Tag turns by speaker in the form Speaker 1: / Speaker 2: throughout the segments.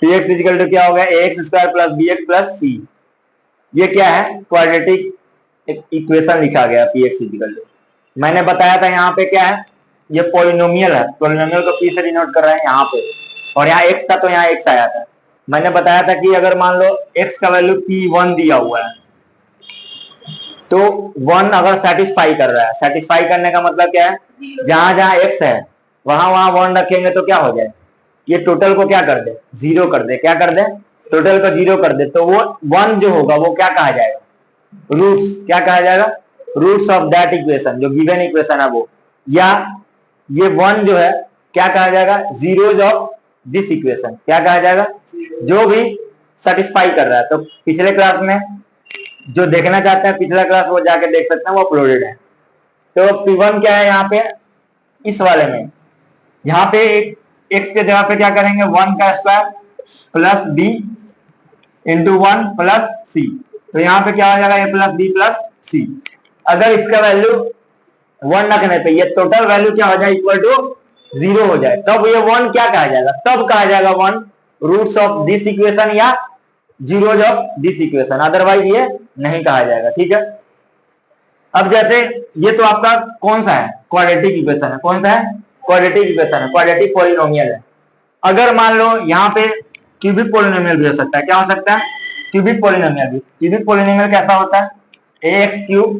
Speaker 1: P x is equal to क्या हो गया, a x square plus B x plus c. ये क्या है, क्वाड्रेटिक इक्वेशन लिखा गया पी एक्स इजिकल टू। मैंने बताया था यहाँ पे क्या है, ये पोलिनोमियल है, पोलिनोमियल को पी से डिनोट कर रहे हैं यहाँ पे, और यहाँ एक्स था तो यहाँ एक्स आया था। मैंने बताया था कि अगर मान लो एक्स का वैल्यू P1 दिया हुआ है, तो 1 अगर सेटिस्फाई कर रहा है, सेटिस्फाई करने का मतलब क्या है, जहां जहां एक्स है वहां वहां 1 रखेंगे तो क्या हो जाए, ये टोटल को क्या कर दे, जीरो कर दे। क्या कर दे, टोटल को जीरो कर दे, तो वो 1 जो होगा वो क्या कहा जाएगा, रूट्स। क्या कहा जाएगा, रूट्स ऑफ दैट इक्वेशन, जो गिवन इक्वेशन है वो। या ये 1 जो है क्या कहा जाएगा, जीरोज ऑफ दिस इक्वेशन। क्या कहा जाएगा, जो भी सेटिस्फाई कर रहा है। तो पिछले क्लास में जो देखना चाहते हैं पिछला क्लास, वो जाके देख सकते हैं, वो अपलोडेड है। तो P1 क्या है यहाँ पे, इस वाले में यहाँ पे एक्स के जगह पे क्या करेंगे, 1 का square plus b into 1 plus c. तो यहाँ पे क्या हो जाएगा, a plus b plus c. अगर इसका वैल्यू 1 रखने पे ये टोटल वैल्यू क्या हो जाए, इक्वल टू 0 हो जाए, तब ये 1 क्या कहा जाएगा, तब कहा जाएगा 1 रूट्स ऑफ दिस इक्वेशन या zeros of this equation, otherwise ये नहीं कहा जाएगा। ठीक है। अब जैसे ये तो आपका कौन सा है, क्वाड्रेटिक इक्वेशन है। कौन सा है, क्वाड्रेटिक इक्वेशन है, क्वाड्रेटिक पॉलिनोमियल है। अगर मान लो यहाँ पे क्यूबिक पॉलिनोमियल भी हो सकता है। क्या हो सकता है, क्यूबिक पॉलिनोमियल भी। क्यूबिक पॉलिनोमियल कैसा होता है, a x cube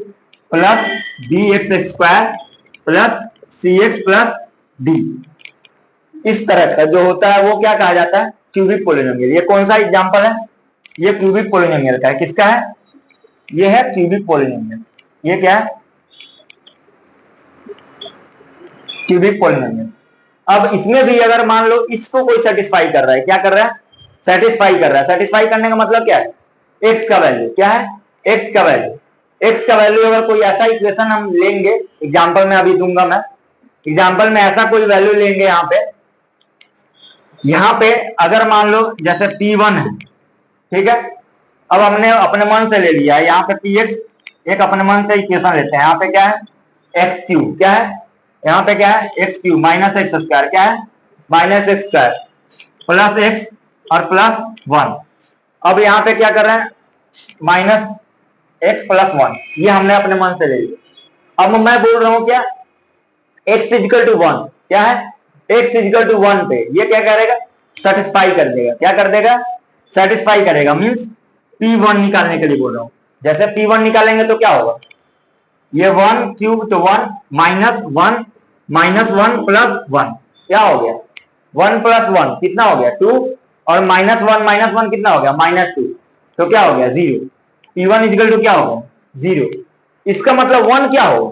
Speaker 1: plus B x square plus c x plus d, इस तरह का जो होता है वो क्या कहा जाता है, क्यूबिक पॉलिनोमियल। ये कौन सा एग्जांपल है, ये क्यूबिक पॉलिनोमियल का है। किसका है, ये है क्यूबिक पॉलिनोमियल। ये क्या है, क्यूबिक पॉलिनोमियल। अब इसमें भी अगर मान लो इसको कोई सेटिस्फाई कर रहा है, क्या कर रहा है, सेटिस्फाई कर रहा है। सेटिस्फाई करने का मतलब क्या है, एक्स का वैल्यू क्या है, एक्स का वैल्यू। एक्स का वैल्यू अगर कोई ऐसा इक्वेशन हम लेंगे, एग्जांपल में अभी दूंगा मैं, एग्जांपल में ऐसा कोई वैल्यू लेंगे यहाँ पे अगर मान लो जैसे P1 है, ठीक है। अब हमने अपने मन से ले लिया है, यहाँ पे Px एक अपने मन से इक्वेशन लेते हैं। यहाँ पे क्या है, एक्स क्यूब, क्या है यहाँ पे, क्या है x cube minus x square, क्या है minus x square plus x और प्लस 1। अब यहाँ पे क्या कर रहे हैं, माइनस एक्स प्लस 1, ये हमने अपने मन से ले लिया। अब मैं बोल रहा हूं क्या, एक्स इजिकल टू 1, क्या है एक्स इजिकल टू 1 पे ये क्या करेगा, सेटिस्फाई कर देगा। क्या कर देगा, सेटिस्फाई करेगा, मींस P1 निकालने के लिए बोल रहा हूं। जैसे P1 निकालेंगे तो क्या होगा, ये 1 क्यूब तो 1 माइनस 1 प्लस 1, क्या हो गया 1 प्लस 1 कितना हो गया 2, और माइनस 1 कितना हो गया -2, तो क्या हो गया 0। P1 इजिकल टू क्या होगा 0। इसका मतलब 1 क्या होगा,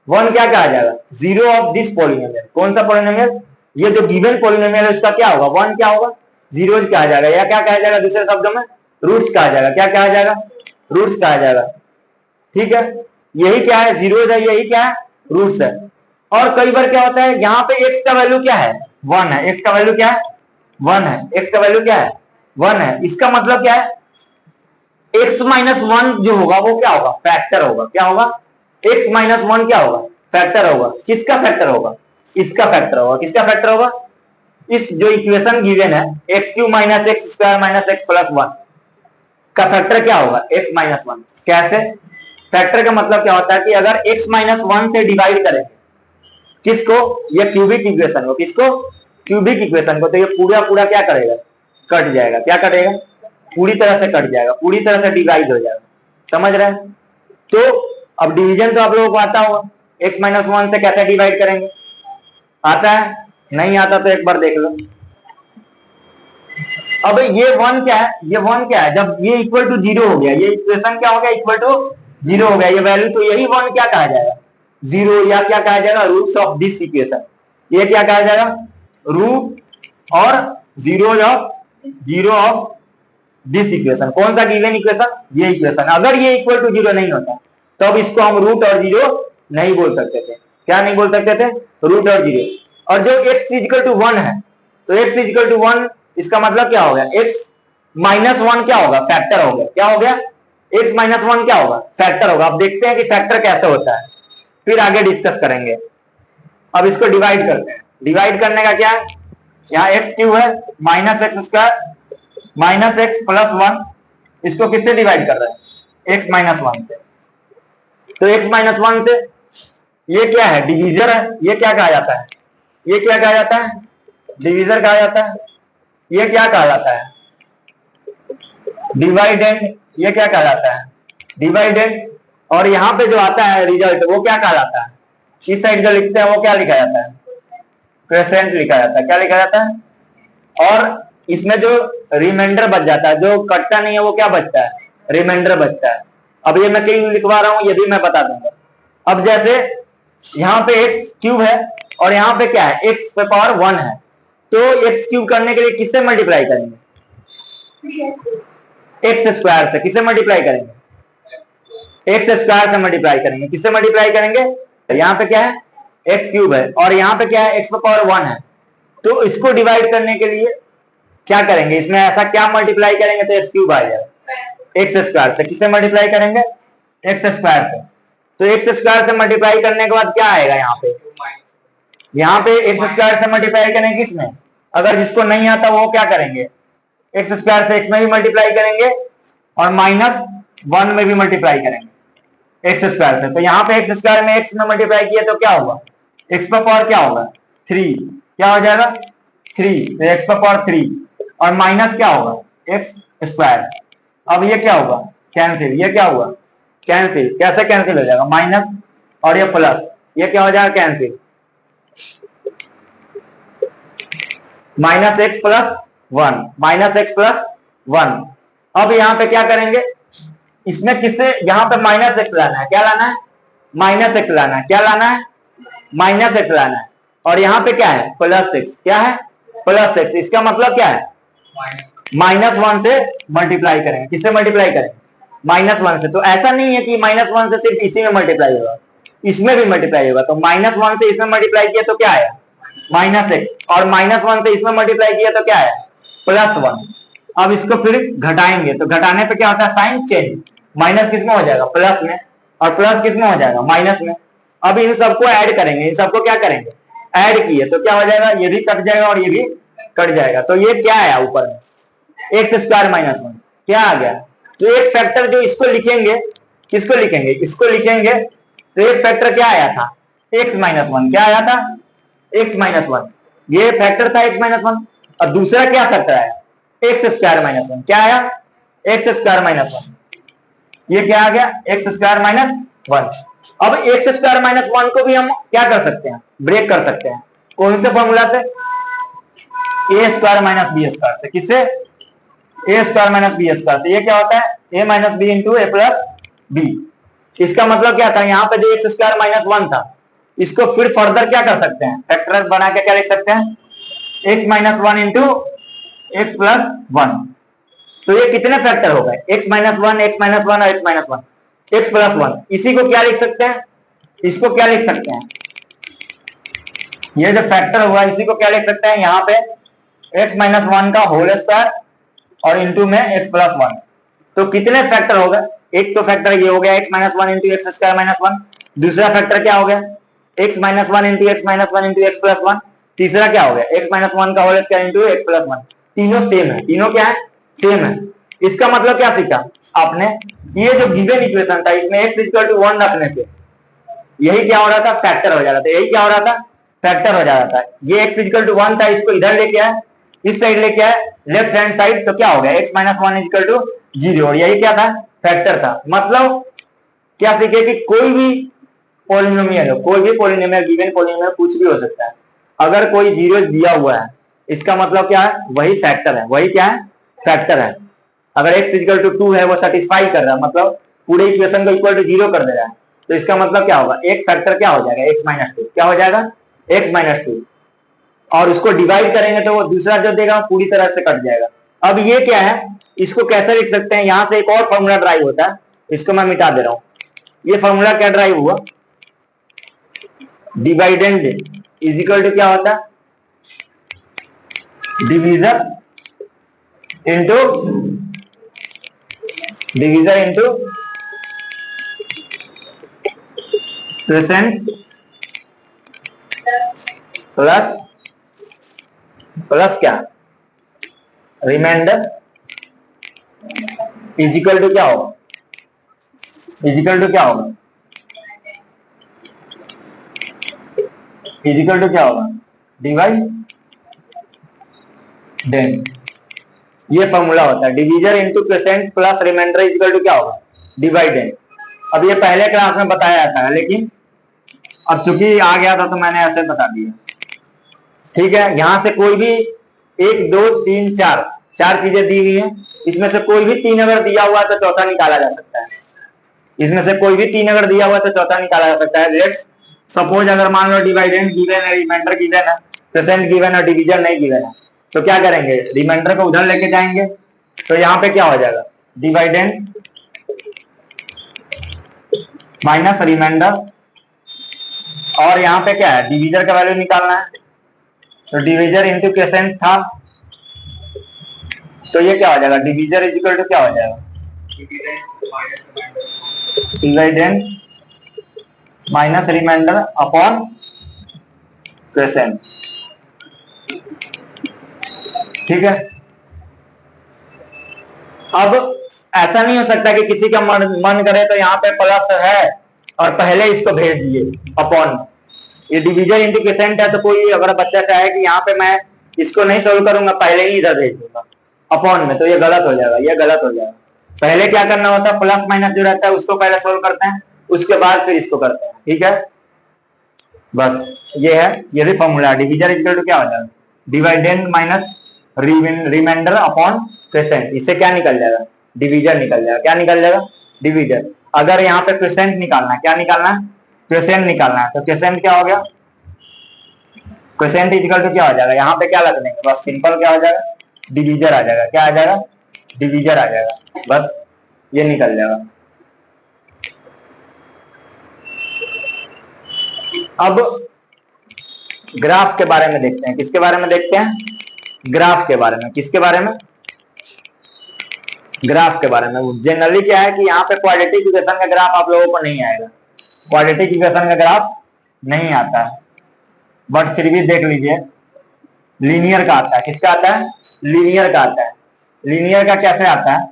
Speaker 1: 1 क्या कहा जाएगा, जीरो ऑफ दिस पॉलिनोमियल। कौन सा पॉलिनोमियल, ये जो गिवन पॉलिनोमियल है उसका क्या होगा, 1 क्या होगा, जीरोज कहा जाएगा, या क्या कहा जाएगा, दूसरे शब्दों में रूट्स कहा जाएगा। क्या कहा जाएगा, रूट्स कहा जाएगा। ठीक है, यही क्या है, जीरोज है, यही क्या है, रूट्स है। और कई बार क्या होता है, यहाँ पे एक्स का वैल्यू क्या है 1 है, एक्स का वैल्यू क्या है 1 है, एक्स का वैल्यू क्या है 1 है। इसका मतलब क्या है, x माइनस 1 जो होगा वो क्या होगा, फैक्टर होगा। क्या होगा, x माइनस 1 क्या होगा, फैक्टर होगा। किसका फैक्टर होगा, इसका फैक्टर होगा। किसका फैक्टर होगा, इस जो इक्वेशन गिवन है x cube minus x square minus x plus 1 का फैक्टर क्या होगा, x माइनस 1। कैसे, फैक्टर का मतलब क्या होता है कि अगर x माइनस 1 से डिवाइड करें किसको, ये क्यूबिक इक्वेशन को, किसको, क्यूबिक इक्वेशन को, तो ये पूरा क्या करेगा, कट जाएगा। क्या कटेगा, पूरी तरह से कट जाएगा, पूरी तरह से डिवाइड हो जाएगा। समझ रहे हैं, तो अब डिवीजन तो आप लोगों को आता होगा, x माइनस 1 से कैसे डिवाइड करेंगे, आता है, नहीं आता तो एक बार देख लो। अब ये 1 क्या है, ये 1 क्या है, जब ये इक्वल टू 0 हो गया, ये इक्वेशन क्या हो गया, इक्वल टू 0 हो गया, ये वैल्यू, तो यही 1 क्या कहा जाएगा, 0, या क्या कहा जाएगा, रूट्स ऑफ दिस इक्वेशन। ये क्या कहा जाएगा, रूट और जीरो ऑफ दिस इक्वेशन। कौन सा गिवन इक्वेशन, ये इक्वेशन। अगर ये इक्वल टू 0 नहीं होता तो अब इसको हम रूट और 0 नहीं बोल सकते थे। क्या नहीं बोल सकते थे, रूट और 0। और जो x इजिकल टू 1 है, तो x इजिकल टू 1 इसका मतलब क्या हो गया, x माइनस 1 क्या होगा, फैक्टर हो गया। क्या हो गया, x माइनस 1 क्या होगा, फैक्टर होगा। अब देखते हैं कि फैक्टर कैसे होता है, फिर आगे डिस्कस करेंगे। अब इसको डिवाइड करते हैं। डिवाइड करने का क्या है, यहाँ एक्स क्यूब है minus x square minus x plus one, इसको किससे डिवाइड कर रहे हैं? एक्स माइनस वन से। तो एक्स माइनस वन से ये क्या है? डिवीजर है। ये क्या कहा जाता है? ये क्या कहा जाता है? डिवीजर कहा जाता है। ये क्या कहा जाता है? डिवाइडेंड। ये क्या कहा जाता है? डिवाइडेंड। और यहाँ पे जो आता है रिजल्ट वो क्या कहा जाता है? इस साइड जो लिखते हैं वो क्या लिखा जाता है? क्वेसेंट लिखा जाता है। क्या लिखा जाता है? और इसमें जो रिमाइंडर बच जाता है, जो कटता नहीं है, वो क्या बचता है? रिमाइंडर बचता है। अब ये मैं क्यों लिखवा रहा हूं ये भी मैं बता दूंगा। अब जैसे यहाँ पे एक्स क्यूब है और यहाँ पे क्या है? एक्स पे पावर वन है, तो एक्स क्यूब करने के लिए किससे मल्टीप्लाई करेंगे? एक्स स्क्वायर से। किससे मल्टीप्लाई करेंगे? एक्स स्क्वायर से मल्टीप्लाई करेंगे। किससे मल्टीप्लाई करेंगे? तो यहाँ पे क्या है? एक्स क्यूब है और यहाँ पे क्या है? एक्स पे पावर वन है। तो इसको डिवाइड करने के लिए क्या करेंगे? इसमें ऐसा क्या मल्टीप्लाई करेंगे तो एक्स क्यूब आ जाएगा? एक्स स्क्वायर से। किससे मल्टीप्लाई करेंगे? एक्स स्क्वायर से। तो एक्स स्क्वायर से मल्टीप्लाई करने के बाद क्या आएगा? यहाँ पे एक्स स्क्वायर से मल्टीप्लाई करेंगे किसमें? अगर जिसको नहीं आता वो क्या करेंगे? एक्स स्क्वायर से एक्स में भी मल्टीप्लाई करेंगे और माइनस वन में भी मल्टीप्लाई करेंगे एक्स स्क्वायर से। तो यहाँ पे एक्स स्क्वायर में एक्स में मल्टीप्लाई किया तो क्या होगा? एक्स पर पावर क्या होगा? थ्री। क्या हो जाएगा? थ्री। तो एक्स पर पावर थ्री और माइनस क्या होगा? X square. अब ये क्या होगा? कैंसिल। ये क्या हुआ? कैंसिल। कैसे कैंसिल हो जाएगा? माइनस और ये प्लस, ये क्या हो जाएगा? Cancel. Minus x plus one, minus x plus one. अब यहाँ पे क्या करेंगे? इसमें किससे? यहाँ पे माइनस एक्स लाना है। क्या लाना है? माइनस एक्स लाना है। क्या लाना है? माइनस एक्स लाना है। और यहाँ पे क्या है? Plus x. क्या है? Plus x. इसका मतलब क्या है? माइनस वन से मल्टीप्लाई करेंगे। किससे मल्टीप्लाई करेंगे? माइनस वन से। तो ऐसा नहीं है कि माइनस वन से सिर्फ इसी में मल्टीप्लाई होगा, इसमें भी मल्टीप्लाई होगा। तो माइनस वन से इसमें मल्टीप्लाई किया तो क्या आया? Minus x. और माइनस वन से इसमें मल्टीप्लाई किया तो क्या आया? Plus one. अब इसको फिर घटाएंगे तो घटाने पे क्या होता है? Sign change. माइनस किसमें हो जाएगा? प्लस में। और प्लस किसमें हो जाएगा? माइनस में। अब इन सबको ऐड करेंगे। इन सबको क्या करेंगे? ऐड किए तो क्या हो जाएगा? ये भी कट जाएगा और ये भी कट जाएगा। तो ये क्या आया ऊपर में? X square minus one. क्या आ गया? तो एक फैक्टर जो इसको लिखेंगे, किसको लिखेंगे? इसको लिखेंगे। तो एक फैक्टर क्या आया था? X minus one. क्या आया था? X minus one. ये फैक्टर था एक्स माइनस वन। और दूसरा क्या फैक्टर आया? X square minus one. क्या आया? X square minus one. ये क्या आ गया? X square minus one. अब एक्स स्क्वायर माइनस वन को भी हम क्या कर सकते हैं? ब्रेक कर सकते हैं। कौन से फॉर्मूला से? ए स्क्वायर माइनस बी स्क्वायर से। किससे? ए स्क्वायर माइनस बी स्क्वायर से। ये क्या होता है? ए माइनस बी इंटू ए प्लस बी। इसका मतलब क्या था? यहाँ पे जो एक्स स्क्वायर माइनस वन था, इसको फिर फर्दर क्या कर सकते हैं? फैक्टर बना के क्या लिख सकते हैं? X minus one into x plus one. तो ये कितने फैक्टर हो गए? X minus one, x minus one और x minus one, x plus one. इसी को क्या लिख सकते हैं? इसको क्या लिख सकते हैं? ये जो फैक्टर हुआ इसी को क्या लिख सकते हैं? यहाँ पे एक्स माइनस वन का होल स्क्वायर और इंटू में एक्स प्लस वन। तो कितने फैक्टर हो गए? एक तो फैक्टर ये हो गया X minus one into X square minus one. दूसरा फैक्टर क्या हो गया? X minus one into X minus one into x plus one. तीसरा क्या हो गया? एक्स माइनस वन का whole square into x plus one. तीनों सेम है। तीनों क्या है? सेम है। इसका मतलब क्या सीखा आपने? ये जो गिवन इक्वेशन था इसमें एक्स इक्वल टू वन रखने से यही क्या हो रहा था? फैक्टर हो जा रहा था। यही क्या हो रहा था? फैक्टर हो जा रहा था। ये एक्स इक्वल टू वन था, इसको इधर लेके आए, इस साइड लेके आए लेफ्ट हैंड साइड, तो क्या हो गया? X minus one equal to zero. और यही क्या था? फैक्टर था। मतलब क्या सीखे कि कोई भी पॉलिनोमियल हो, कोई भी पॉलिनोमियल, गिवन पॉलिनोमियल कुछ भी हो सकता है, अगर कोई जीरो दिया हुआ है इसका मतलब क्या है? वही फैक्टर है। वही क्या है? फैक्टर है। अगर x इक्वल टू टू है वो सेटिस्फाई कर रहा है, मतलब पूरे इक्वेशन को इक्वल टू जीरो कर दे रहा है, तो इसका मतलब क्या होगा? एक फैक्टर क्या हो जाएगा? x minus two. क्या हो जाएगा? x minus two. और उसको डिवाइड करेंगे तो वो दूसरा जो देगा पूरी तरह से कट जाएगा। अब ये क्या है? इसको कैसे लिख सकते हैं? यहां से एक और फॉर्मूला ड्राइव होता है, इसको मैं मिटा दे रहा हूं। ये फॉर्मूला क्या ड्राइव हुआ? डिवाइडेंड इज इक्वल टू क्या होता है? Divisor into quotient plus plus क्या रिमाइंडर इजिकल टू क्या होगा, इजिकल टू क्या होगा, इजिकल टू क्या होगा डिवाइडेंड। ये फॉर्मूला होता है divisor into quotient plus remainder equal to क्या होगा डिवाइडेंड। अब ये पहले क्लास में बताया था लेकिन अब चूंकि आ गया था तो मैंने ऐसे बता दिया। ठीक है, यहां से कोई भी 1 2 3 4 चार चीजें दी हुई हैं, इसमें से कोई भी 3 अगर दिया हुआ है तो चौथा निकाला जा सकता है। इसमें से कोई भी 3 अगर दिया हुआ है तो चौथा निकाला जा सकता है। लेट्स सपोज अगर मान लो डिवाइडेंड गिवन है, रिमाइंडर गिवन है, क्वोशिएंट गिवन है, डिवीजर नहीं गिवन है, तो क्या करेंगे रिमाइंडर को उधर लेके जाएंगे तो यहाँ पे क्या हो जाएगा डिवाइडेंड माइनस रिमाइंडर, और यहाँ पे क्या है डिवीजर का वैल्यू निकालना है तो डिवीजर इंटू क्वोशिएंट था, तो ये क्या हो जाएगा डिवीजर इज इक्वल टू क्या हो जाएगा dividend minus remainder upon quotient. ठीक है, अब ऐसा नहीं हो सकता कि किसी का मन करे तो यहाँ पे प्लस है और पहले इसको भेज दिए अपॉन, ये डिवीजन इंटू क्वोशिएंट है तो कोई अगर बच्चा चाहे कि यहाँ पे मैं इसको नहीं सोल्व करूंगा पहले ही इधर भेज दूंगा अपॉन में, तो ये गलत हो जाएगा, ये गलत हो जाएगा। पहले क्या करना होता है प्लस माइनस जो रहता है उसको पहले सोल्व करते हैं उसके बाद फिर इसको करते हैं। ठीक है, बस ये है, ये भी फॉर्मूला डिवीजर इक्वल टू क्या हो जाएगा dividend minus remainder upon quotient. इससे क्या निकल जाएगा डिवीजर निकल जाएगा। क्या निकल जाएगा डिवीजर। अगर यहाँ पे क्वोशिएंट निकालना है, क्या निकालना है क्वोशिएंट निकालना है, तो क्वोशिएंट क्या हो गया क्वोशिएंट इक्वल टू क्या हो जाएगा यहाँ पे क्या रख देंगे बस सिंपल क्या हो जाएगा डिवीजर आ जाएगा। क्या आ जाएगा डिवीजर आ जाएगा, बस ये निकल जाएगा। अब ग्राफ के बारे में देखते हैं, किसके बारे में देखते हैं ग्राफ के बारे में। किसके बारे में ग्राफ के बारे में। जनरली क्या है कि यहाँ पे क्वाड्रेटिक इक्वेशन का ग्राफ आप लोगों को नहीं आएगा, क्वाड्रेटिक इक्वेशन का ग्राफ नहीं आता है, बट फिर भी देख लीजिए लीनियर का आता है। किसका आता है लीनियर का आता है। लीनियर का कैसे आता है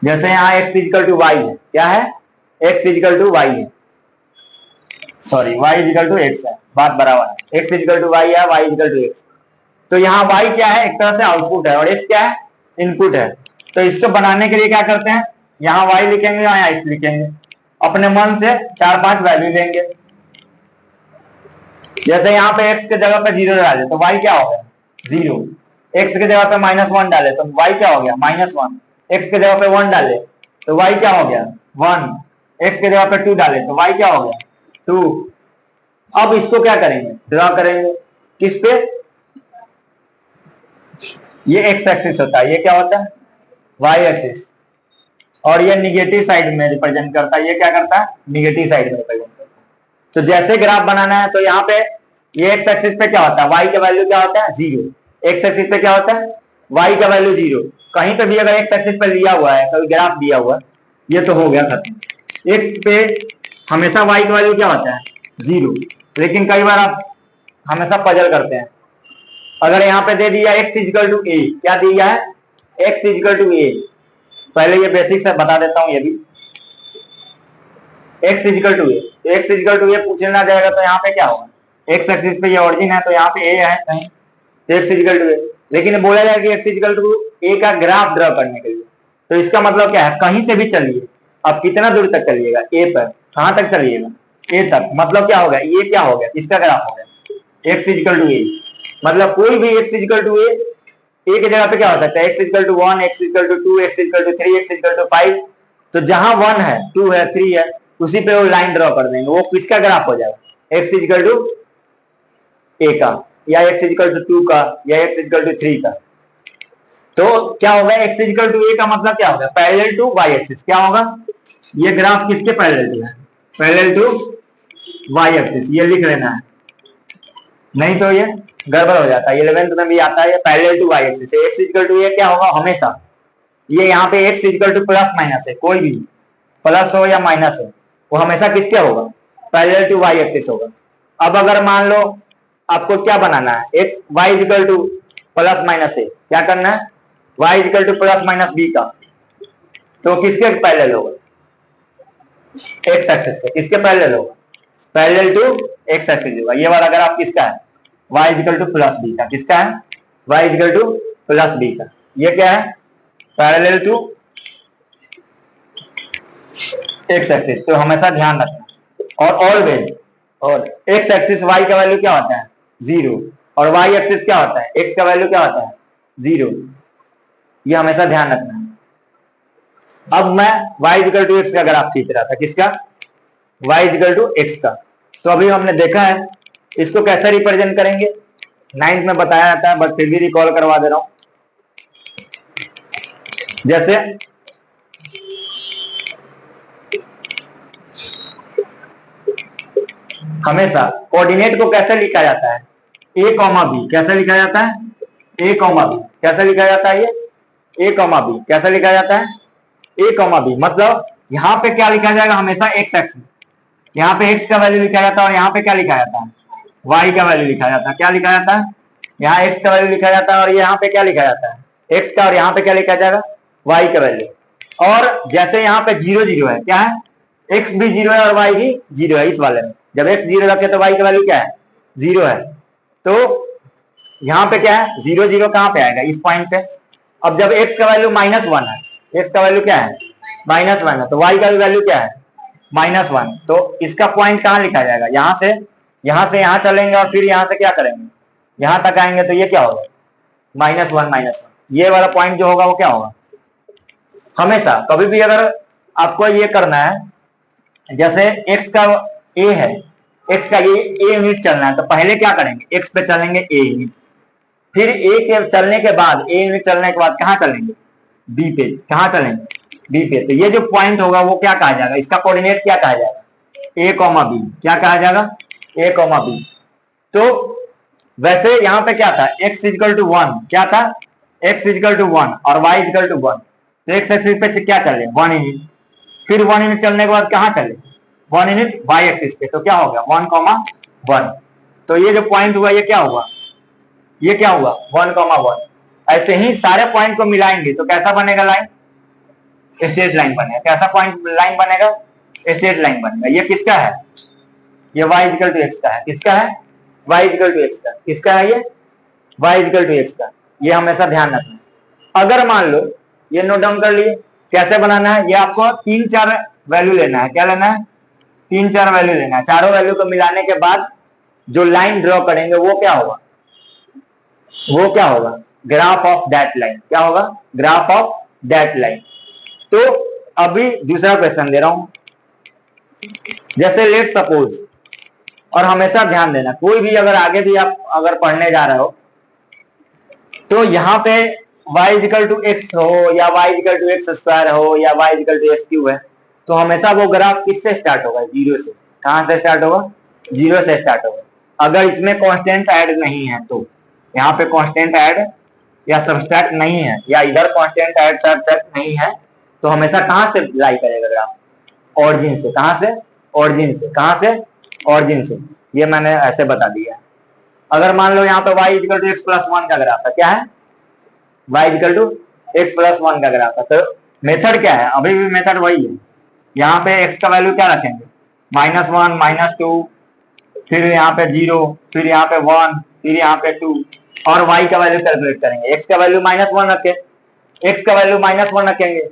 Speaker 1: जैसे यहाँ x इक्वल टू वाई है, क्या है x इक्वल टू वाई है, sorry y equal to x है, बात बराबर है, x इक्वल टू वाई है, y इक्वल टू x। तो यहाँ y क्या है एक तरह से आउटपुट है और x क्या है इनपुट है। तो इसको बनाने के लिए क्या करते हैं यहाँ y लिखेंगे यहाँ x लिखेंगे, अपने मन से 4-5 वैल्यू लेंगे। जैसे यहाँ पे x के जगह पे 0 डाले तो y क्या हो गया 0, x के जगह पे -1 डाले तो y क्या हो गया -1, x के जगह पे 1 डाले तो y क्या हो गया 1, x के जगह पे 2 डाले तो y क्या हो गया 2। अब इसको क्या करेंगे ड्रॉ करेंगे किस पे, ये x एक्सिस होता है, ये क्या होता है y एक्सिस, और ये निगेटिव साइड में रिप्रेजेंट करता है, ये क्या करता है निगेटिव साइड में रिप्रेजेंट करता है। तो जैसे ग्राफ बनाना है तो यहाँ पे ये x एक्सिस पे क्या होता है y का वैल्यू क्या होता है 0, x एक्सिस पे क्या होता है y का वैल्यू 0। कहीं पे भी अगर x एक्सिस पे लिया हुआ है कोई ग्राफ दिया हुआ है ये तो हो गया खत्म। x पे हमेशा y का वैल्यू क्या होता है 0, लेकिन कई बार आप हमेशा पजल करते हैं। अगर यहाँ पे दे दिया x इक्वल टू a, क्या दिया है x इक्वल टू a, पहले ये बेसिक से बता देता हूँ, ये भी x equal to a, x equal to a पूछना जाएगा तो यहाँ पे क्या होगा x एक्सिस पे ये ऑरिजिन है तो यहाँ पे a है कहीं तो x इक्वल टू a, लेकिन बोला जाएगा कि x इक्वल टू a का ग्राफ ड्रॉ करने के लिए। तो इसका मतलब क्या है कहीं से भी चलिए, अब कितना दूर तक चलिएगा a पर, कहां तक चलिएगा a तक, मतलब क्या होगा ये क्या हो गया इसका ग्राफ हो गया x इक्वल टू a, मतलब कोई भी x इक्वल टू a की जगह पे क्या हो सकता है x equal to 1, x equal to 2, x equal to 3, x equal to 5। तो जहां 1 है 2 है 3 है उसी पे वो लाइन ड्रॉ कर देंगे, वो किसका ग्राफ हो जाएगा x इक्वल टू a का, या x इक्वल टू 2 का, या x इक्वल टू 3 का। तो क्या होगा x इक्वल टू a का मतलब क्या होगा पैरेलल टू y एक्सिस। क्या होगा ये ग्राफ किसके पैरेलल टू है पैरेलल टू y एक्सिस, ये लिख लेना है नहीं तो ये गड़बड़ हो जाता है। 11th में भी आता है parallel to y axis. x equal to a क्या होगा हमेशा, ये यहाँ पे x equal to plus minus है, कोई भी प्लस हो या माइनस हो वो हमेशा किसके होगा पैरेलल टू y एक्सिस होगा। अब अगर मान लो आपको क्या बनाना है, x y is equal to plus minus a, क्या करना है, Y is equal to plus minus b का, तो किसके पैरेलल होगा, एक्स एक्सिस के, किसके पैरेलल होगा, पैरेलल टू एक्स एक्सिस होगा। ये वाला अगर आप किसका है, Y is equal to plus B का, किसका है, Y is equal to plus B का, ये क्या है, पैरेलल टू एक्स एक्सिस। तो हमेशा ध्यान रखना, और ऑलवेज, और एक्स एक्सिस वाई का वैल्यू क्या होता है, 0, और वाई एक्सिस क्या होता है, एक्स का वैल्यू क्या होता है, 0। ये हमेशा ध्यान रखना है। अब मैं y इजिकल टू एक्स का ग्राफ खींच रहा था, किसका, y इजिकल टू एक्स का। तो अभी हमने देखा है इसको कैसे रिप्रेजेंट करेंगे, 9th में बताया जाता है, बट फिर भी रिकॉल करवा दे रहा हूं। जैसे हमेशा कोऑर्डिनेट को कैसे लिखा जाता है, a कॉमा बी, कैसे लिखा जाता है, a कॉमा बी, कैसे लिखा जाता है, ये a कॉमा बी कैसे लिखा जाता है, a कॉमा बी, मतलब यहाँ पे क्या लिखा जाएगा, हमेशा एक्स एक्सिस, यहाँ पे x का वैल्यू लिखा जाता है, और यहाँ पे क्या लिखा जाता है, y का वैल्यू लिखा जाता है। क्या लिखा जाता है, यहाँ x का वैल्यू लिखा जाता है, और यहाँ पे क्या लिखा जाता है, x का, और यहाँ पे क्या लिखा जाएगा, y का वैल्यू। और जैसे यहाँ पे 0 0 है, क्या है, x भी 0 है और y भी 0 है। इस वाले में जब x 0 रखे तो y का वैल्यू क्या है, 0 है। तो यहाँ पे क्या है, 0 0 कहाँ पे आएगा, इस पॉइंट पे। अब जब x का वैल्यू -1 है, x का वैल्यू क्या है, -1 है, तो y का वैल्यू क्या है, -1। तो इसका पॉइंट कहाँ लिखा जाएगा, यहाँ से यहाँ चलेंगे, और फिर यहाँ से क्या करेंगे, यहाँ तक आएंगे, तो ये क्या होगा, -1 ये वाला पॉइंट जो होगा वो क्या होगा। हमेशा कभी भी अगर आपको ये करना है, जैसे x का a है, x का ये a यूनिट चलना है, तो पहले क्या करेंगे, x पे चलेंगे a यूनिट, फिर a के चलने के बाद, a यूनिट चलने के बाद कहाँ चलेंगे, b पे, कहाँ चलेंगे, b पे। तो ये जो पॉइंट होगा वो क्या कहा जाएगा, इसका कोऑर्डिनेट क्या कहा जाएगा, a कॉमा बी, क्या कहा जाएगा, a कॉमा बी। तो वैसे यहाँ पे क्या था, x इजिकल टू 1, क्या था, x इजिकल टू 1 और y इजिकल टू 1। तो x एक्सिस पे क्या चले, 1 यूनिट, फिर 1 यूनिट चलने के बाद कहाँ चले, 1 यूनिट y एक्सिस पे, तो क्या हो गया, 1,1। तो ये जो पॉइंट हुआ ये क्या हुआ, ये क्या हुआ, 1,1। ऐसे ही सारे पॉइंट को मिलाएंगे तो कैसा बनेगा लाइन, स्ट्रेट लाइन बनेगा। कैसा पॉइंट लाइन बनेगा, स्ट्रेट लाइन बनेगा। ये किसका है, ये y इजिकल टू एक्स का है, किसका है, y इजिकल टू एक्स का, किसका है, ये y इजिकल टू एक्स का। ये हमेशा ध्यान रखना। अगर मान लो, ये नोट डाउन कर लिए, कैसे बनाना है, ये आपको 3-4 वैल्यू लेना है, क्या लेना है, 3-4 वैल्यू लेना है। चारों वैल्यू को मिलाने के बाद जो लाइन ड्रॉ करेंगे वो क्या होगा, वो क्या होगा, ग्राफ ऑफ दैट लाइन। क्या होगा, ग्राफ ऑफ दैट लाइन। तो अभी दूसरा क्वेश्चन दे रहा हूं, जैसे लेट सपोज, और हमेशा ध्यान देना, कोई भी अगर आगे भी आप अगर पढ़ने जा रहे हो, तो यहाँ पे y इजिकल टू एक्स हो, या y equal to X square हो, या y equal to X cube है, तो हमेशा वो ग्राफ किससे स्टार्ट होगा, 0 से। कहां से स्टार्ट होगा, 0 से स्टार्ट होगा। अगर इसमें कांस्टेंट ऐड नहीं है, तो यहाँ पे कांस्टेंट ऐड या सबट्रैक्ट नहीं है, या इधर कांस्टेंट ऐड सबट्रैक्ट नहीं है, तो हमेशा कहां से लाई करेगा ग्राफ, ऑरिजिन से। कहां से, ऑरिजिन से। कहां से, ऑरिजिन से। ये मैंने ऐसे बता दिया। अगर मान लो यहाँ पे y equal to X plus 1 का ग्राफ है, क्या है, y equal to X plus 1 का ग्राफ है, तो मेथड क्या है, अभी भी मेथड वही है। यहाँ पे x का वैल्यू क्या रखेंगे, -1 -2, फिर यहाँ पे 0, फिर यहाँ पे 1, फिर यहाँ पे 2, और y का वैल्यू कैलकुलेट करेंगे। x का वैल्यू -1 रखे, x का वैल्यू -1 रखेंगे,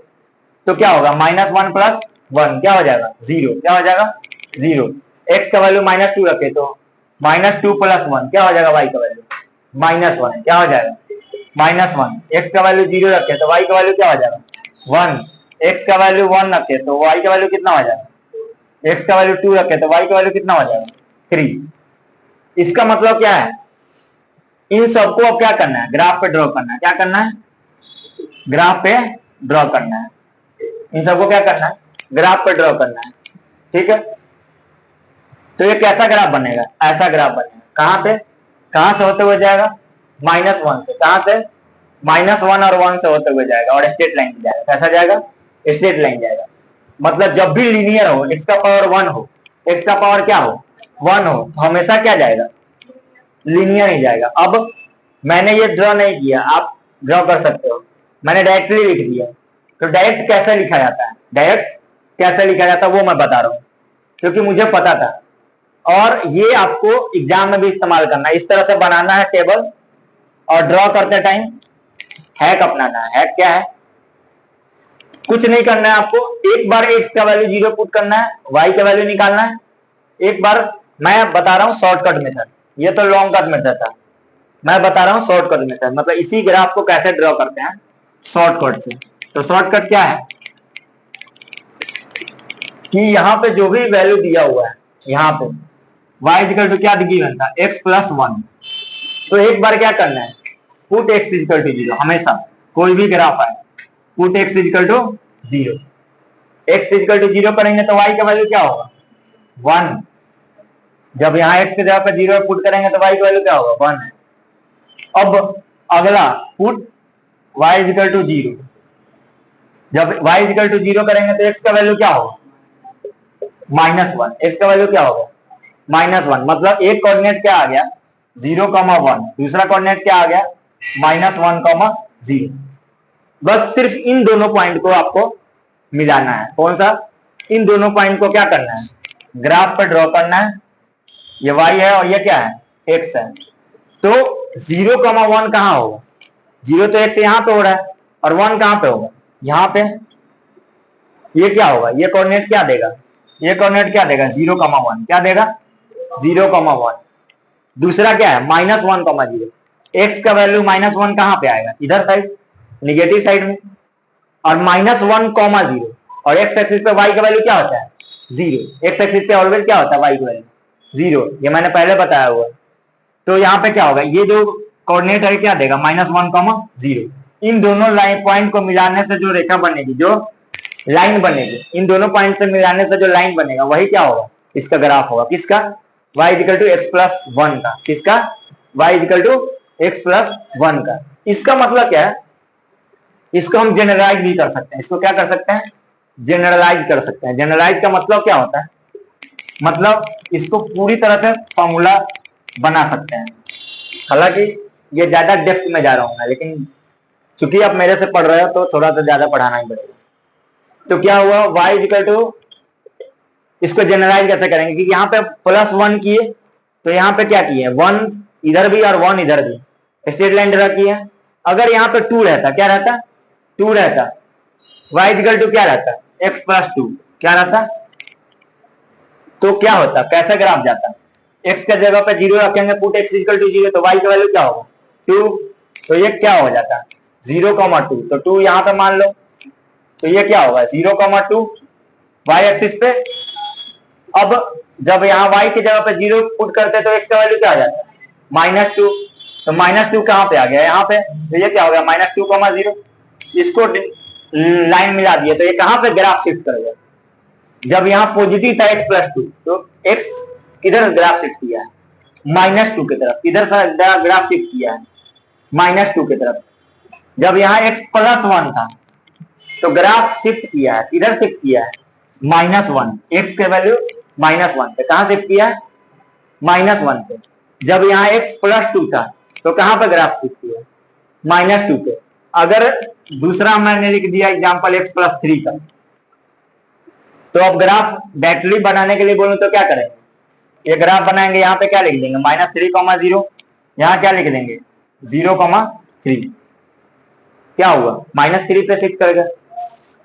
Speaker 1: तो क्या होगा, -1 प्लस 1 क्या हो जाएगा, 0। क्या हो जाएगा, 0। x का वैल्यू -2 रखे, तो -2 प्लस 1 क्या हो जाएगा, y का वैल्यू -1। क्या हो जाएगा, -1। x का वैल्यू 0 रखे तो y का वैल्यू क्या हो जाएगा, 1। x का वैल्यू 1 रखे तो y का वैल्यू कितना हो जाएगा, x का वैल्यू 2 रखे तो y का वैल्यू कितना हो जाएगा, 3। इसका मतलब क्या है, इन सबको अब क्या करना है, ग्राफ पे ड्रॉ करना है। क्या करना है, ग्राफ पे ड्रॉ करना है। इन सबको क्या करना है, ग्राफ पे ड्रॉ करना है। ठीक है, तो ये कैसा ग्राफ बनेगा, ऐसा ग्राफ बनेगा। कहां पे, कहां से होते हुए जाएगा, -1 से। कहां से, -1 और 1 से होते हुए जाएगा, और स्ट्रेट लाइन जाएगा। कैसा जाएगा, स्ट्रेट लाइन जाएगा। मतलब जब भी लीनियर हो, x का पावर 1 हो, x का पावर क्या हो, 1 हो, तो हमेशा क्या जाएगा, लीनियर ही जाएगा। अब मैंने ये ड्रॉ नहीं किया, आप ड्रॉ कर सकते हो, मैंने डायरेक्टली लिख दिया। तो डायरेक्ट कैसे लिखा जाता है, डायरेक्ट कैसे लिखा जाता है वो मैं बता रहा हूं, क्योंकि मुझे पता था। और ये आपको एग्जाम में भी इस्तेमाल करना है, इस तरह से बनाना है टेबल, और ड्रॉ करते टाइम हैक अपनाना है। हैक क्या है, कुछ नहीं करना है आपको, एक बार x का वैल्यू 0 पुट करना है, y का वैल्यू निकालना है। एक बार मैं बता रहा हूं शॉर्टकट मेथड, ये तो लॉन्ग कट मेथड था, मैं बता रहा हूं शॉर्टकट मेथड, मतलब इसी ग्राफ को कैसे ड्रॉ करते हैं शॉर्टकट से। तो शॉर्टकट क्या है कि यहाँ पे जो भी वैल्यू दिया हुआ है, यहाँ पे y इक्वल टू क्या गिवन था, x प्लस 1। तो एक बार क्या करना है, पुट x इक्वल टू 0, हमेशा कोई भी ग्राफ आए put x equal to 0। x equal to 0 करेंगे तो y का वैल्यू क्या होगा, 1। जब यहाँ x के जगह पर 0 पुट करेंगे तो y का वैल्यू क्या होगा, 1 है। अब अगला पुट y इक्वल टू 0, जब y इक्वल टू 0 करेंगे तो x का वैल्यू क्या होगा, -1। x का वैल्यू क्या होगा, -1। मतलब एक कोऑर्डिनेट क्या आ गया, 0,1, दूसरा कोऑर्डिनेट क्या आ गया, -1,0। बस सिर्फ इन दोनों पॉइंट को आपको मिलाना है। कौन सा, इन दोनों पॉइंट को क्या करना है, ग्राफ पर ड्रॉ करना है। ये y है और ये क्या है, x है। तो 0,1 कहां होगा, 0 तो x यहां पे हो रहा है, और 1 कहां पे होगा, यहां पे। ये क्या होगा, ये कोऑर्डिनेट क्या देगा, ये कोऑर्डिनेट क्या देगा, 0,1 क्या देगा, 0,1। दूसरा क्या है, -1,0। x का वैल्यू -1 कहां पे आएगा, इधर साइड, निगेटिव साइड में। और -1,0, और x एक्सिस पे y का वैल्यू क्या होता है, 0। x एक्सिस पे ऑलवेज क्या होता है, y का वैल्यू 0, ये मैंने पहले बताया हुआ। तो यहाँ पे क्या होगा, ये जो कोऑर्डिनेट है क्या देगा, -1,0। इन दोनों लाइन पॉइंट को मिलाने से जो रेखा बनेगी, जो लाइन बनेगी, इन दोनों पॉइंट से मिलाने से जो लाइन बनेगा वही क्या होगा, इसका ग्राफ होगा। किसका, y equal to x plus 1 का। किसका, y equal to x plus 1 का। इसका मतलब क्या है, इसको हम जनरलाइज भी कर सकते हैं। इसको क्या कर सकते हैं, जनरलाइज कर सकते हैं। जनरलाइज का मतलब क्या होता है, मतलब इसको पूरी तरह से फॉर्मूला बना सकते हैं। हालांकि ये ज्यादा डेप्थ में जा रहा हूं मैं, लेकिन चूंकि आप मेरे से पढ़ रहे हो तो थोड़ा तो ज्यादा पढ़ाना ही पड़ेगा। तो क्या हुआ, y इक्वल टू, इसको जनरलाइज कैसे करेंगे, क्योंकि यहाँ पे +1 किए तो यहाँ पे क्या किए, 1 इधर भी और 1 इधर भी, स्ट्रेट लाइन ड्रा की है। अगर यहाँ पे 2 रहता, क्या रहता, 2 रहता, y इक्वल टू क्या रहता, x प्लस 2 क्या रहता, तो क्या होता, कैसे ग्राफ जाता, x के जगह पे 0 रखेंगे, पुट x इक्वल टू 0, तो y का वैल्यू क्या होगा, 2। तो ये क्या हो जाता, 0,2। तो 2 यहाँ पे मान लो, तो ये क्या होगा, 0,2 y एक्सिस पे। अब जब यहाँ y की जगह पे 0 पुट करते तो x का वैल्यू क्या आ जाता है, -2। तो -2 कहाँ पे आ गया, यहाँ पे। तो ये क्या हो गया, -2,0। इसको लाइन मिला दिए तो ये कहाँ पे ग्राफ शिफ्ट करेगा, जब यहाँ पॉजिटिव था x प्लस 2 तो x किधर ग्राफ शिफ्ट किया है, -2 की तरफ। किधर से ग्राफ शिफ्ट किया है, -2 की तरफ। जब यहाँ x प्लस 1 था तो ग्राफ शिफ्ट किया है, किधर शिफ्ट किया है, -1। x के वैल्यू -1 पे, कहां शिफ्ट किया है, -1 पे। जब यहाँ x प्लस 2 था तो कहां पे ग्राफ शिफ्ट किया, -2 पे। अगर दूसरा मैंने लिख दिया एग्जांपल x प्लस 3 का, तो अब ग्राफ डायरेक्टली बनाने के लिए बोलूं तो क्या करेंगे, ये ग्राफ बनाएंगे, यहाँ पे क्या लिख देंगे, -3,0, यहाँ क्या लिख देंगे, 0,3। क्या हुआ, -3 पे शिफ्ट करेगा।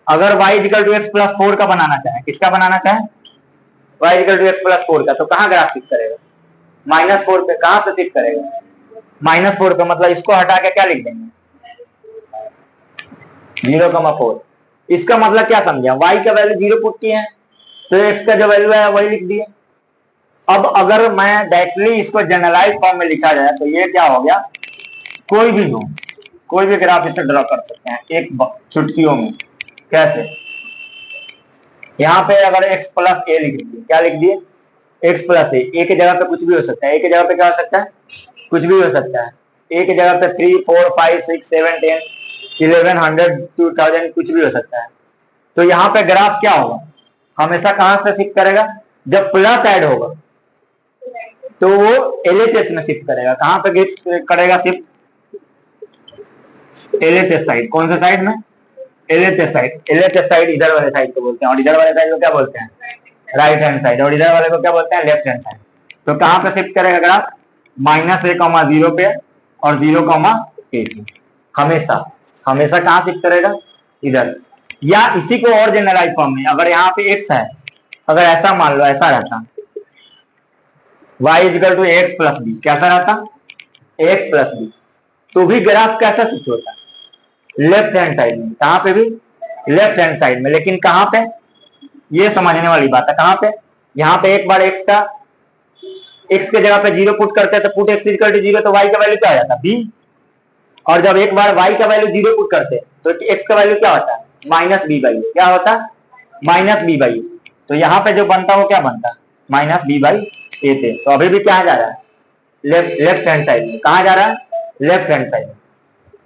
Speaker 1: अगर y equal to x plus 4 का बनाना चाहे, किसका बनाना चाहे, y equal to x plus 4 का, तो कहाँ ग्राफ शिफ्ट करेगा, -4 पे। कहाँ पे शिफ्ट करेगा, -4 पे। मतलब इसको हटा के क्या लिख देंगे, 0,4। इसका मतलब क्या समझा, y का वैल्यू 0 पुट किए हैं तो x का जो वैल्यू है वही लिख दिए। अब अगर मैं डायरेक्टली इसको जनरलाइज फॉर्म में लिखा जाए तो ये क्या हो गया, कोई भी हो, कोई भी ग्राफ इसे ड्रॉ कर सकते हैं एक चुटकियों में। कैसे, यहाँ पे अगर x प्लस a लिख दिए, क्या लिख दिए, x प्लस a की जगह पे कुछ भी हो सकता है, a की जगह पे क्या हो सकता है, कुछ भी हो सकता है। a की जगह पे 3, 4, 5, 6, 7, 10, 11, 100, 2000 कुछ भी हो सकता है। तो यहाँ पे ग्राफ क्या होगा, हमेशा कहां से शिफ्ट करेगा, जब प्लस ऐड होगा तो वो LHS में शिफ्ट करेगा। कहां पे शिफ्ट करेगा? Shift LHS side. कौन से साइड में? LHS side. LHS साइड इधर वाले साइड को बोलते हैं, और इधर वाले साइड को क्या बोलते हैं? Right hand side. और इधर वाले को क्या बोलते हैं? Left hand side. तो कहां पे शिफ्ट करेगा ग्राफ? -a,0 पे और 0,a पे। हमेशा हमेशा कहां शिफ्ट करेगा? इधर। या इसी को और जनरलाइज फॉर्म में, अगर यहाँ पे x है, अगर ऐसा मान लो, ऐसा रहता y = ax + b, कैसा रहता? ax + b, तो भी ग्राफ कैसा शिफ्ट होता है? लेफ्ट हैंड साइड में। कहां पे भी? लेफ्ट हैंड साइड में। लेकिन कहां पे? ये समझने वाली बात है। कहां पे? यहाँ पे एक बार x के जगह पे 0 पुट करते हैं तो पुट x = 0, तो y का वैल्यू क्या आ जाता है? b। और जब एक बार y का वैल्यू 0 पुट करते हैं तो x का वैल्यू क्या होता है? -b/a। क्या होता है? -b/a। तो यहाँ पे जो बनता है वो क्या बनता है? -b/a पे। तो अभी भी क्या जा रहा है? लेफ्ट हैंड साइड में। कहा जा रहा है? लेफ्ट हैंड साइड में।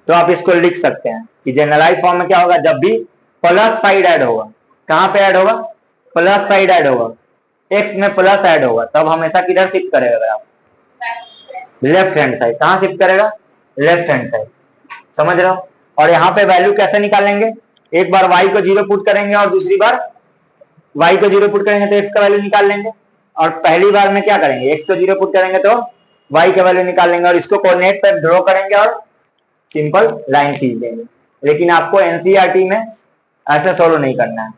Speaker 1: तो आप इसको लिख सकते हैं कि जनरलाइज फॉर्म में क्या होगा? जब भी प्लस साइड ऐड होगा, कहां पे ऐड होगा? प्लस साइड ऐड होगा, x में प्लस ऐड होगा, तब हमेशा किधर शिफ्ट करेगा ग्राफ? Left hand side. कहां शिफ्ट करेगा? Left hand side. समझ रहे हो? और यहाँ पे वैल्यू कैसे निकालेंगे? एक बार y को 0 पुट करेंगे और दूसरी बार y को 0 पुट करेंगे तो x का वैल्यू निकाल लेंगे। और पहली बार में क्या करेंगे? x को 0 पुट करेंगे तो y का वैल्यू निकाल लेंगे, और इसको कोऑर्डिनेट पर ड्रॉ करेंगे और सिंपल लाइन खींच देंगे। लेकिन आपको एनसीईआरटी में ऐसा सोल्व नहीं करना है,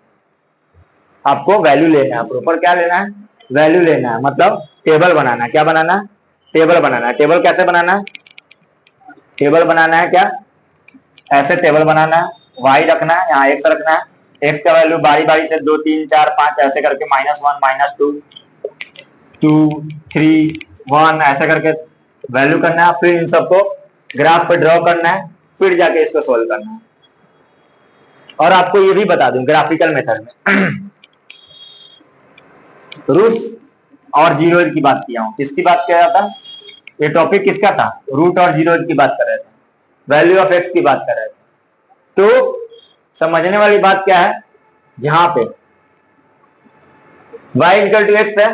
Speaker 1: आपको वैल्यू लेना है। प्रॉपर क्या लेना है? वैल्यू लेना है, मतलब टेबल बनाना है। क्या बनाना है? टेबल बनाना है। टेबल कैसे बनाना है? टेबल बनाना है क्या? ऐसे टेबल बनाना है। y रखना है, यहाँ x रखना है, x का वैल्यू बारी बारी से 2 3 4 5 ऐसे करके -1 -2 2 3 1 ऐसे करके वैल्यू करना है। फिर इन सबको ग्राफ पे ड्रॉ करना है, फिर जाके इसको सोल्व करना है। और आपको ये भी बता दूं, ग्राफिकल मेथड में रूट्स और जीरोज की बात किया हूं। किसकी बात कर रहा था? ये टॉपिक किसका था? रूट और जीरोज की बात कर रहे थे, वैल्यू ऑफ एक्स की बात कर रहे थे। तो समझने वाली बात क्या है? जहां पे y = x है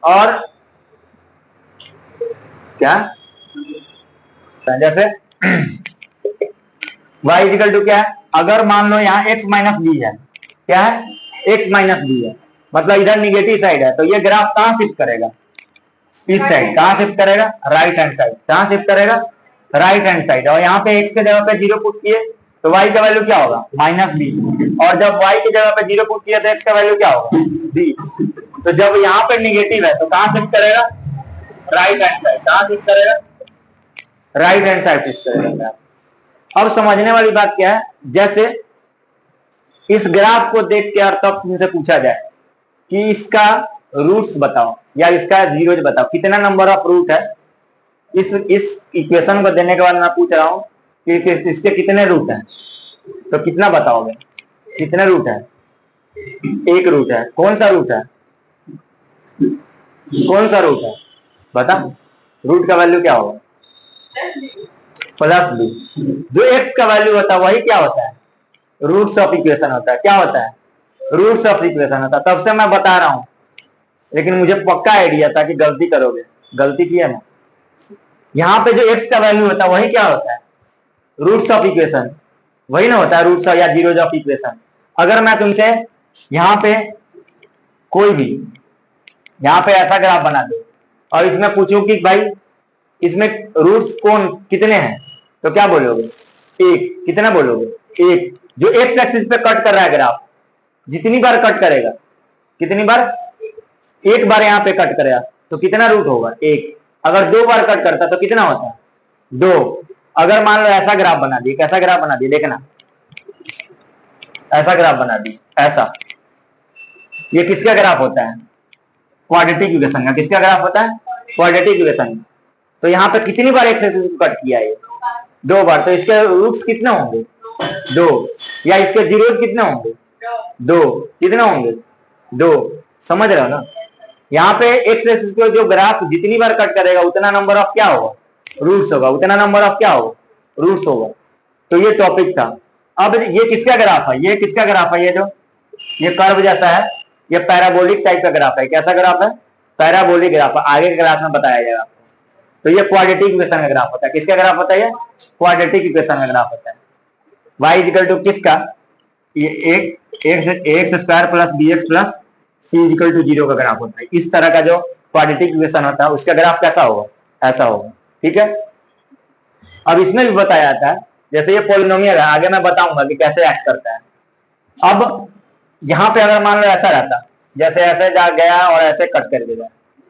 Speaker 1: और क्या, जैसे y = क्या है? अगर मान लो यहाँ x - b है, क्या है? x - b है, मतलब इधर निगेटिव साइड है, तो ये ग्राफ कहां शिफ्ट करेगा? इस साइड। कहां शिफ्ट करेगा? Right hand side. कहां शिफ्ट करेगा? Right hand side. और यहाँ पे x के जगह पे 0 पुट किए तो y का वैल्यू क्या होगा? -b। और जब y की जगह पे 0 पुट किया तो x का वैल्यू क्या होगा? b। तो जब यहाँ पे निगेटिव है तो कहां शिफ्ट करेगा? Right hand side. कहां शिफ्ट करेगा? राइट हैंड साइड शिफ्ट करेगा। अब समझने वाली बात क्या है? जैसे इस ग्राफ को देख के और तब तुमसे पूछा जाए कि इसका रूट्स बताओ या इसका जीरोज बताओ, कितना नंबर ऑफ रूट है? इस इक्वेशन को देने के बाद मैं पूछ रहा हूं कि इसके कितने रूट हैं, तो कितना बताओगे? कितने रूट है? एक रूट है। कौन सा रूट है? कौन सा रूट है? बता। रूट का वैल्यू क्या होगा? +b। जो x का वैल्यू होता है वही क्या होता है? रूट्स ऑफ इक्वेशन होता है। क्या होता है? रूट्स ऑफ इक्वेशन होता है। तब से मैं बता रहा हूं, लेकिन मुझे पक्का आइडिया था कि गलती करोगे। गलती किया ना। यहाँ पे जो x का वैल्यू होता है वही क्या होता है? Roots of equation. वही ना होता है रूट्स या जीरोज ऑफ इक्वेशन। अगर मैं तुमसे यहाँ पे कोई भी यहाँ पे ऐसा ग्राफ बना दो और इसमें पूछूं कि भाई इसमें रूट्स कौन कितने हैं, तो क्या बोलोगे? एक। कितना बोलोगे? एक। जो एक्स एक्सिस पे कट कर रहा है ग्राफ, जितनी बार कट करेगा, कितनी बार? एक बार यहाँ पे कट करेगा तो कितना रूट होगा? एक। अगर 2 बार कट करता तो कितना होता है? 2। अगर मान लो ऐसा ग्राफ बना दिए, कैसा ग्राफ बना दिए? देखना, ऐसा ग्राफ बना दिए, ऐसा। ये किसका ग्राफ होता है? क्वाड्रेटिक इक्वेशन का। किसका ग्राफ होता है? Quadratic equation. तो यहाँ पे कितनी बार एक्स एक्सिस को कट किया है? 2 बार। तो इसके रूट्स कितने होंगे? 2। या इसके जीरोज कितने होंगे? 2। कितने होंगे? 2। समझ रहे हो ना? यहाँ पे एक्स एक्सिस को जो ग्राफ जितनी बार कट करेगा उतना नंबर ऑफ क्या होगा? रूट्स होगा। उतना नंबर ऑफ क्या होगा? रूट्स होगा। तो ये टॉपिक था। अब ये किसका ग्राफ है? ये किसका ग्राफ है? ये जो ये कर्व जैसा है, ये पैराबोलिक टाइप का ग्राफ है। कैसा ग्राफ है? पैराबोलिक ग्राफ आगे के क्लास में बताया जाएगा आपको। तो ये क्वाड्रेटिक इक्वेशन का ग्राफ होता है। किसका ग्राफ होता है? ये क्वाड्रेटिक इक्वेशन का ग्राफ होता है। y इक्वल टू किसका? ये X square plus B x plus C equal to 0 का ग्राफ होता है। इस तरह का जो क्वाड्रेटिक इक्वेशन होता है उसका ग्राफ कैसा होगा? ऐसा होगा। ठीक है। अब इसमें भी बताया जाता है, जैसे ये पॉलिनोमियल है, आगे मैं बताऊंगा कि कैसे एक्ट करता है। अब यहाँ पे अगर मान लो ऐसा रहता, जैसे ऐसे जा गया और ऐसे कट कर देगा,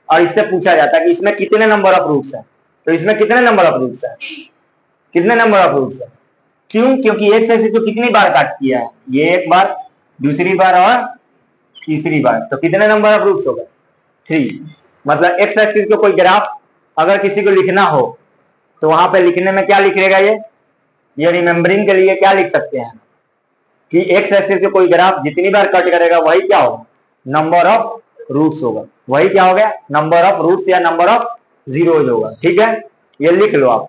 Speaker 1: और इससे पूछा जाता है कि इसमें कितने नंबर ऑफ रूट्स है, तो इसमें कितने नंबर ऑफ रूट्स है? कितने नंबर ऑफ रूट्स है? क्यों? क्योंकि एक से तो कितनी बार काट किया है? ये एक बार, दूसरी बार और तीसरी बार, तो कितने नंबर ऑफ रूट्स होगा? 3। मतलब एक्स एक्सिस को कोई ग्राफ अगर किसी को लिखना हो तो वहां पे लिखने में क्या लिखेगा? ये रिमेम्बरिंग के लिए क्या लिख सकते हैं कि एक्स एक्सिस के कोई ग्राफ जितनी बार कट करेगा वही क्या होगा? नंबर ऑफ रूट्स होगा। वही क्या हो गया? नंबर ऑफ रूट्स या नंबर ऑफ जीरोज होगा। ठीक है, ये लिख लो आप।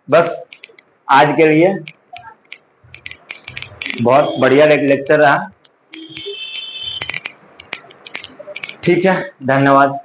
Speaker 1: बस आज के लिए बहुत बढ़िया लेक्चर रहा। ठीक है, धन्यवाद।